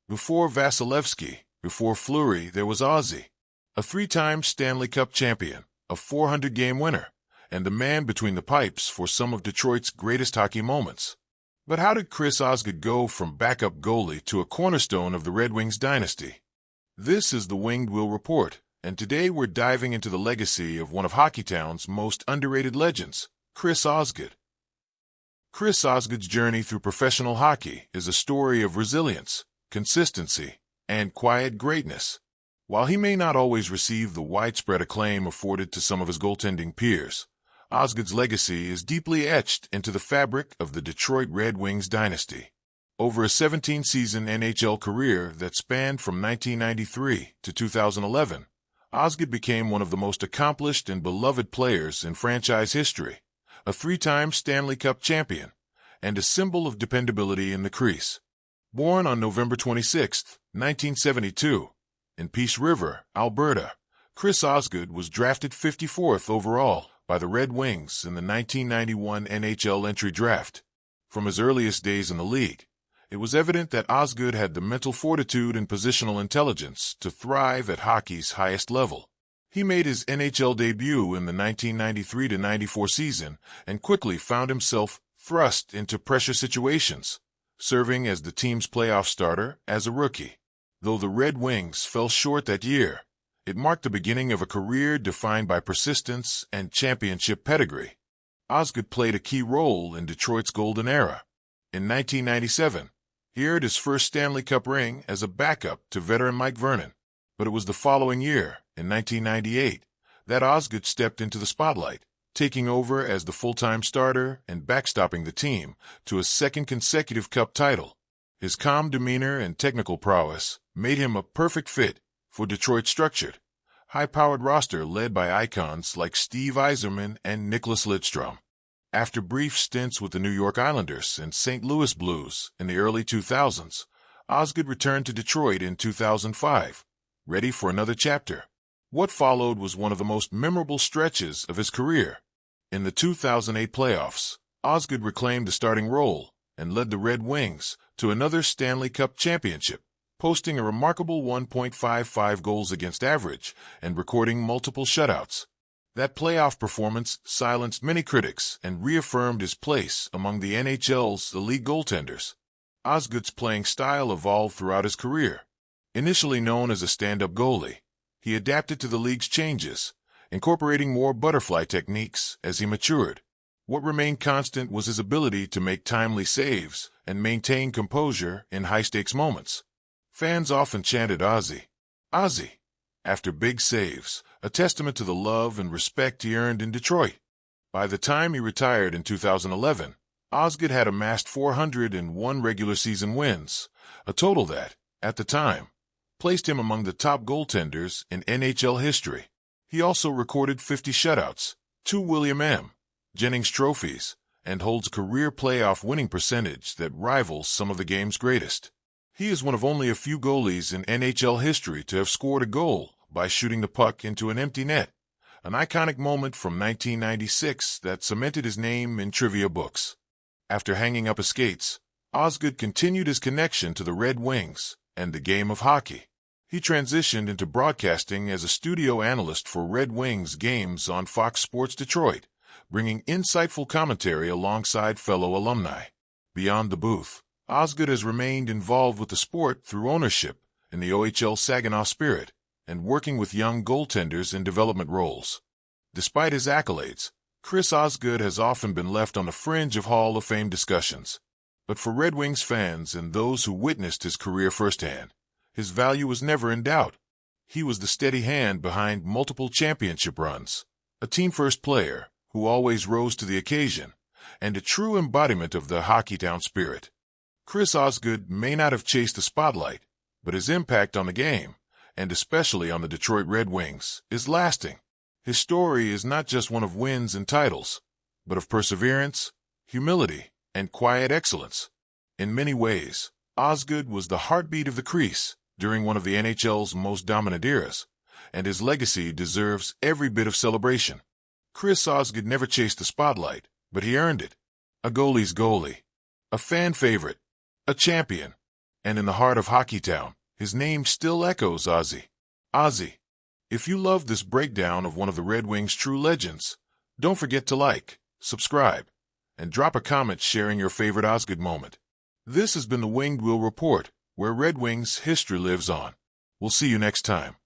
Before Vasilevsky, before Fleury, there was Ozzie, a three-time Stanley Cup champion, a 400-game winner, and the man between the pipes for some of Detroit's greatest hockey moments. But how did Chris Osgood go from backup goalie to a cornerstone of the Red Wings dynasty? This is the Winged Wheel Report, and today we're diving into the legacy of one of Hockeytown's most underrated legends, Chris Osgood. Chris Osgood's journey through professional hockey is a story of resilience, consistency, and quiet greatness. While he may not always receive the widespread acclaim afforded to some of his goaltending peers, Osgood's legacy is deeply etched into the fabric of the Detroit Red Wings dynasty. Over a 17-season NHL career that spanned from 1993 to 2011, Osgood became one of the most accomplished and beloved players in franchise history, a three-time Stanley Cup champion, and a symbol of dependability in the crease. Born on November 26, 1972, in Peace River, Alberta, Chris Osgood was drafted 54th overall by the Red Wings in the 1991 NHL entry draft. From his earliest days in the league, it was evident that Osgood had the mental fortitude and positional intelligence to thrive at hockey's highest level. He made his NHL debut in the 1993-94 season and quickly found himself thrust into pressure situations, serving as the team's playoff starter as a rookie. Though the Red Wings fell short that year, it marked the beginning of a career defined by persistence and championship pedigree. Osgood played a key role in Detroit's golden era. In 1997, he earned his first Stanley Cup ring as a backup to veteran Mike Vernon. But it was the following year, in 1998, that Osgood stepped into the spotlight, taking over as the full-time starter and backstopping the team to a second consecutive Cup title. His calm demeanor and technical prowess made him a perfect fit for Detroit's structured, high-powered roster led by icons like Steve Yzerman and Nicklas Lidstrom. After brief stints with the New York Islanders and St. Louis Blues in the early 2000s, Osgood returned to Detroit in 2005, ready for another chapter. What followed was one of the most memorable stretches of his career. In the 2008 playoffs, Osgood reclaimed a starting role and led the Red Wings to another Stanley Cup championship, posting a remarkable 1.55 goals against average and recording multiple shutouts. That playoff performance silenced many critics and reaffirmed his place among the NHL's elite goaltenders. Osgood's playing style evolved throughout his career. Initially known as a stand-up goalie, he adapted to the league's changes, incorporating more butterfly techniques as he matured. What remained constant was his ability to make timely saves and maintain composure in high-stakes moments. Fans often chanted Ozzie, Ozzie, after big saves, a testament to the love and respect he earned in Detroit. By the time he retired in 2011, Osgood had amassed 401 regular season wins, a total that, at the time, placed him among the top goaltenders in NHL history. He also recorded 50 shutouts, 2 William M. Jennings trophies, and holds a career playoff winning percentage that rivals some of the game's greatest. He is one of only a few goalies in NHL history to have scored a goal by shooting the puck into an empty net, an iconic moment from 1996 that cemented his name in trivia books. After hanging up his skates, Osgood continued his connection to the Red Wings and the game of hockey. He transitioned into broadcasting as a studio analyst for Red Wings games on Fox Sports Detroit, bringing insightful commentary alongside fellow alumni. Beyond the booth, Osgood has remained involved with the sport through ownership in the OHL Saginaw Spirit and working with young goaltenders in development roles. Despite his accolades, Chris Osgood has often been left on the fringe of Hall of Fame discussions. But for Red Wings fans and those who witnessed his career firsthand, his value was never in doubt. He was the steady hand behind multiple championship runs, a team-first player who always rose to the occasion, and a true embodiment of the Hockeytown spirit. Chris Osgood may not have chased the spotlight, but his impact on the game, and especially on the Detroit Red Wings, is lasting. His story is not just one of wins and titles, but of perseverance, humility, and quiet excellence. In many ways, Osgood was the heartbeat of the crease during one of the NHL's most dominant eras, and his legacy deserves every bit of celebration. Chris Osgood never chased the spotlight, but he earned it. A goalie's goalie, a fan favorite, a champion, And in the heart of Hockeytown, his name still echoes Ozzie. Ozzie. If you loved this breakdown of one of the Red Wings' true legends, don't forget to like, subscribe, and drop a comment sharing your favorite Osgood moment. This has been the Winged Wheel Report, where Red Wings history lives on. We'll see you next time.